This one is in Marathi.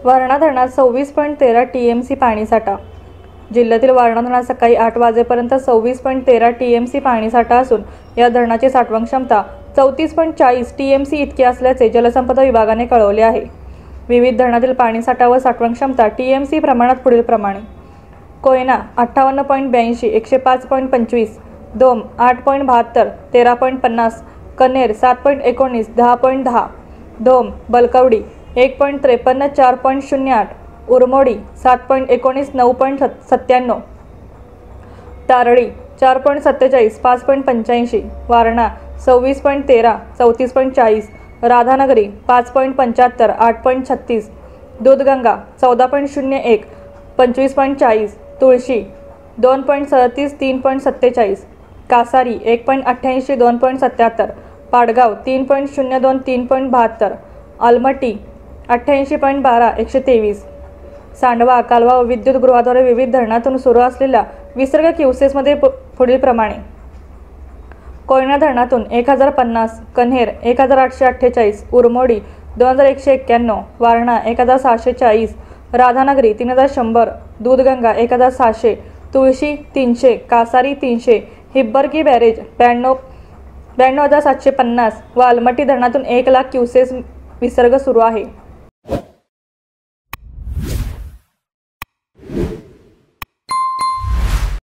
वारणा धरणात 26.13 TMC पाणीसाठा। जिल्ह्यातील वारणा धरणात सकाळी 8 वाजेपर्यंत 26.13 TMC पाणीसाठा असून या धरणाची साठवण क्षमता 34.40 TMC इतकी असल्याचे जलसंपदा विभागाने कळवले आहे। विविध धरणातील पाणीसाठा व साठवण क्षमता TMC प्रमाणात पुढील प्रमाणे: कोयना 58.82 105.25, दोम 8.72 13.50, कन्हेर 7.19 10.10, धोम बलकवडी 1.53 4.08, उरमोडी 7.19 9.97, तारळी 4.47 5.85, वारणा 26.13 34.40, राधानगरी 5.75 8.36, दूधगंगा 14.01 25.40, तुळशी 2.37 3.47, कासारी 1.88 2.77, पाडगाव 3.02 3.72, अलमट्टी 88.12 123, सांडवा कालवा व विद्युत गृहाद्वारे विविध धरणातून सुरू असलेल्या विसर्ग क्युसेसमध्ये पुढील प्रमाणे: कोयना धरणातून 1050, कन्हेर 1848, उरमोडी 2191, वारणा 1640, राधानगरी 3100, दूधगंगा 1700, तुळशी 300, कासारी 300, हिब्बर्गी बॅरेज 92,750 व अलमट्टी धरणातून 1,00,000 क्युसेस विसर्ग सुरू आहे।